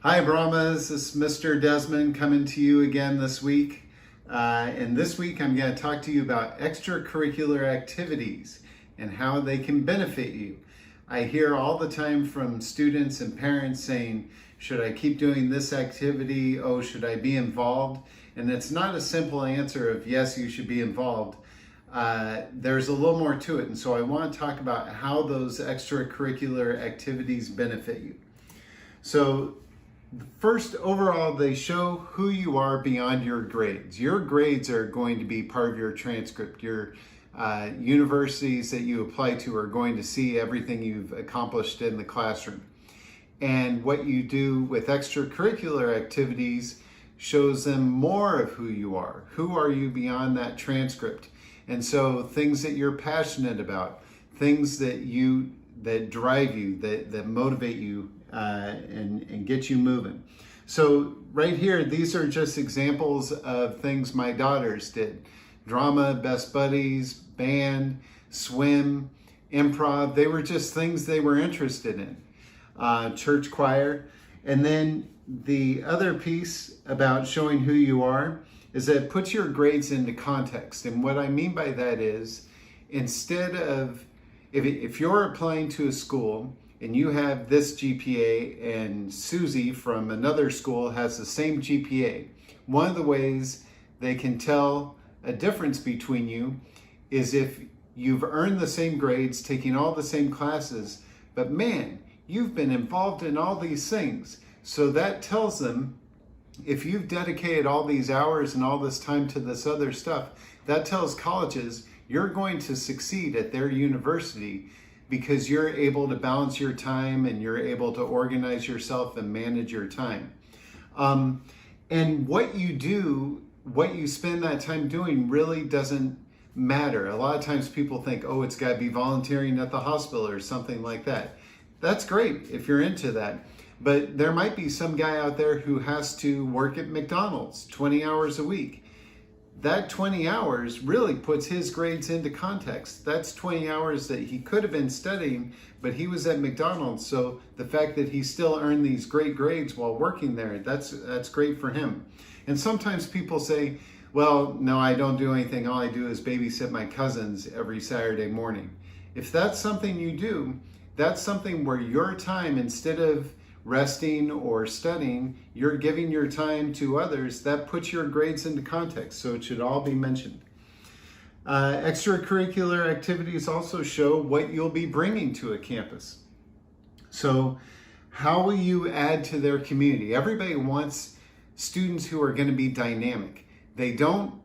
Hi Brahmas, this is Mr. Desmond coming to you again this week. And this week I'm going to talk to you about extracurricular activities and how they can benefit you. I hear all the time from students and parents saying, should I keep doing this activity? Oh, should I be involved? And it's not a simple answer of yes, you should be involved. There's a little more to it. And so I want to talk about how those extracurricular activities benefit you. So first, overall, they show who you are beyond your grades. Your grades are going to be part of your transcript. Your universities that you apply to are going to see everything you've accomplished in the classroom. And what you do with extracurricular activities shows them more of who you are. Who are you beyond that transcript? And so things that you're passionate about, things that drive you, that motivate you, and get you moving. So right here, these are just examples of things my daughters did. Drama, best buddies, band, swim, improv. They were just things they were interested in. Church choir. And then the other piece about showing who you are is that it puts your grades into context. And what I mean by that is, instead of, if you're applying to a school and you have this GPA and Susie from another school has the same GPA, one of the ways they can tell a difference between you is if you've earned the same grades, taking all the same classes, but man, you've been involved in all these things. So that tells them, if you've dedicated all these hours and all this time to this other stuff, that tells colleges you're going to succeed at their university because you're able to balance your time and you're able to organize yourself and manage your time. And what you do, what you spend that time doing really doesn't matter. A lot of times people think, oh, it's got to be volunteering at the hospital or something like that. That's great if you're into that. But there might be some guy out there who has to work at McDonald's 20 hours a week. That 20 hours really puts his grades into context. That's 20 hours that he could have been studying, but he was at McDonald's. So the fact that he still earned these great grades while working there, that's great for him. And sometimes people say, well, no, I don't do anything. All I do is babysit my cousins every Saturday morning. If that's something you do, that's something where your time, instead of resting or studying, you're giving your time to others. That puts your grades into context, so it should all be mentioned. Extracurricular activities also show what you'll be bringing to a campus. So how will you add to their community? Everybody wants students who are going to be dynamic. They don't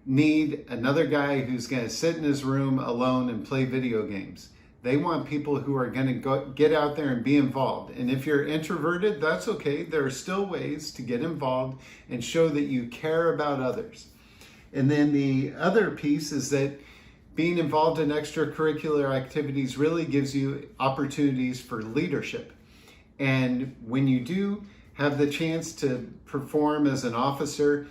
need another guy who's going to sit in his room alone and play video games. They want people who are going to get out there and be involved. And if you're introverted, that's okay. There are still ways to get involved and show that you care about others. And then the other piece is that being involved in extracurricular activities really gives you opportunities for leadership. And when you do have the chance to perform as an officer,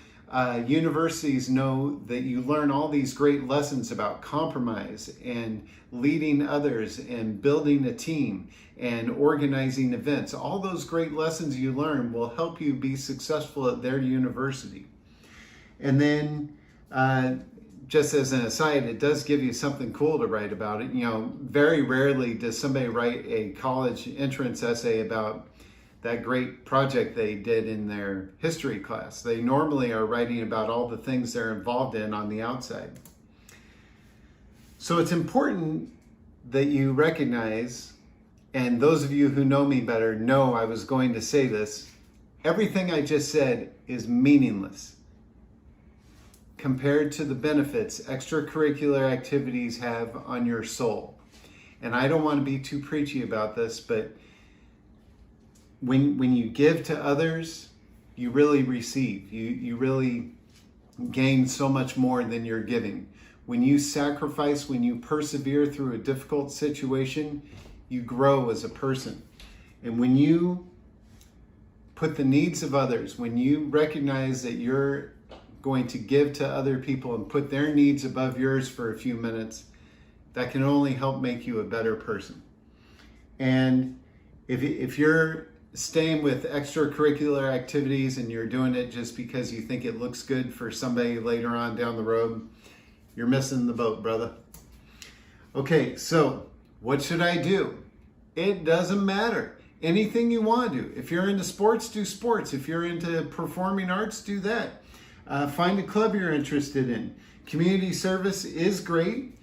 universities know that you learn all these great lessons about compromise and leading others and building a team and organizing events. All those great lessons you learn will help you be successful at their university. And then just as an aside, it does give you something cool to write about it. You know, very rarely does somebody write a college entrance essay about that great project they did in their history class. They normally are writing about all the things they're involved in on the outside. So it's important that you recognize, and those of you who know me better know I was going to say this, everything I just said is meaningless compared to the benefits extracurricular activities have on your soul. And I don't want to be too preachy about this, but when you give to others, you really receive. You really gain so much more than you're giving. When you sacrifice, when you persevere through a difficult situation, you grow as a person. And when you put the needs of others, when you recognize that you're going to give to other people and put their needs above yours for a few minutes, that can only help make you a better person. And if you're staying with extracurricular activities and you're doing it just because you think it looks good for somebody later on down the road, you're missing the boat, brother. Okay, so what should I do? It doesn't matter. Anything you want to do. If you're into sports, do sports. If you're into performing arts, do that. Find a club you're interested in. Community service is great,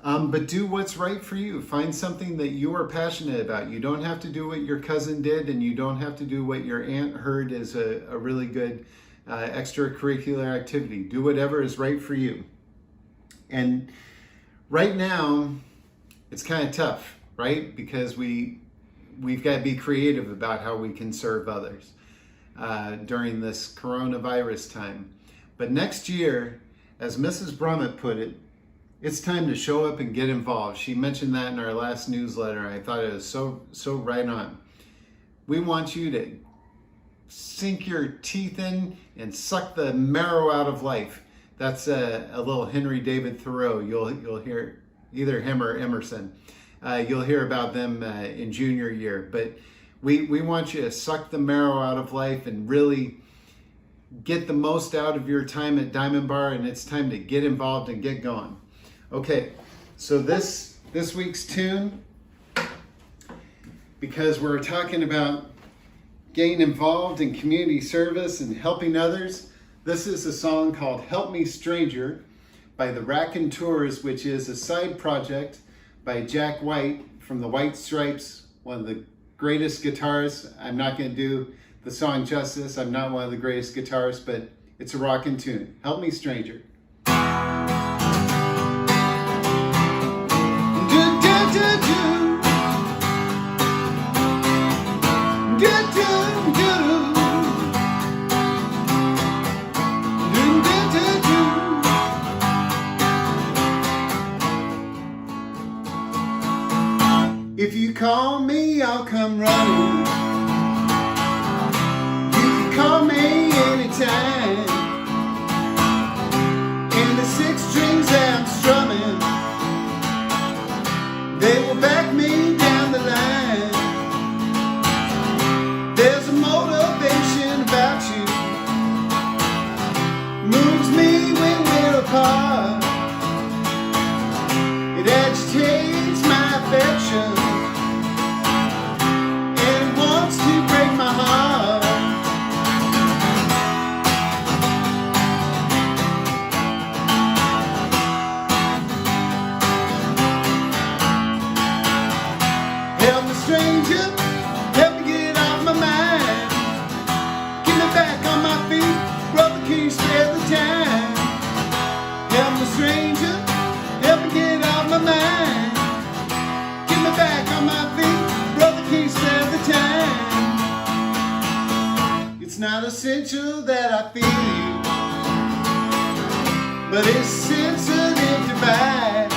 but do what's right for you. Find something that you are passionate about. You don't have to do what your cousin did, and you don't have to do what your aunt heard is a really good extracurricular activity. Do whatever is right for you. And right now, it's kind of tough, right? Because we've got to be creative about how we can serve others during this coronavirus time. But next year, as Mrs. Brummett put it, it's time to show up and get involved. She mentioned that in our last newsletter. I thought it was so right on. We want you to sink your teeth in and suck the marrow out of life. That's a little Henry David Thoreau. You'll hear either him or Emerson. You'll hear about them in junior year. But we want you to suck the marrow out of life and really get the most out of your time at Diamond Bar, and it's time to get involved and get going. Okay, so this week's tune, because we're talking about getting involved in community service and helping others, this is a song called Help Me Stranger by the Raconteurs, which is a side project by Jack White from the White Stripes, one of the greatest guitarists. I'm not going to do the song justice. I'm not one of the greatest guitarists, but it's a rockin' tune. Help Me Stranger. If you call me, I'll come running. You can call me anytime. And the 6 strings that I'm strumming, they will back me down the line. There's a motivation about you, moves me when we're apart. It agitates my affection, stranger, help me get off my mind. Get me back on my feet, brother, can you spare the time? Help me stranger, help me get off my mind. Get me back on my feet, brother, can you spare the time? It's not essential that I feel, but it's sensitive device.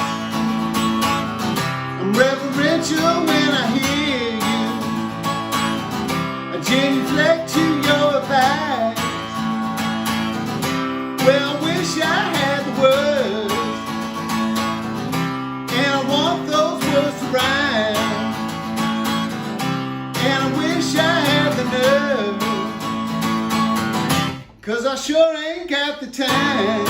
I'm reverential when I hear genuflect to your advice. Well, I wish I had the words, and I want those words to rhyme. And I wish I had the nerve, 'cause I sure ain't got the time.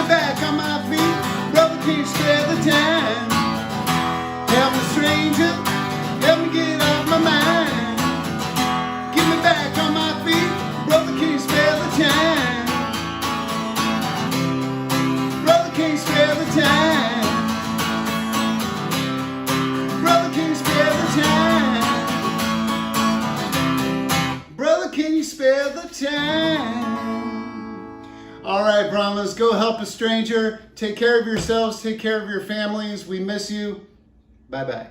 Back on my feet, brother, can't spare the time. Help me stranger, help me get off my mind. Get me back on my feet, brother, can't spare the time. Brother, can't spare the time. Brother, can't spare the time. Brother, can you spare the time? All right, Brahmas, go help a stranger. Take care of yourselves. Take care of your families. We miss you. Bye-bye.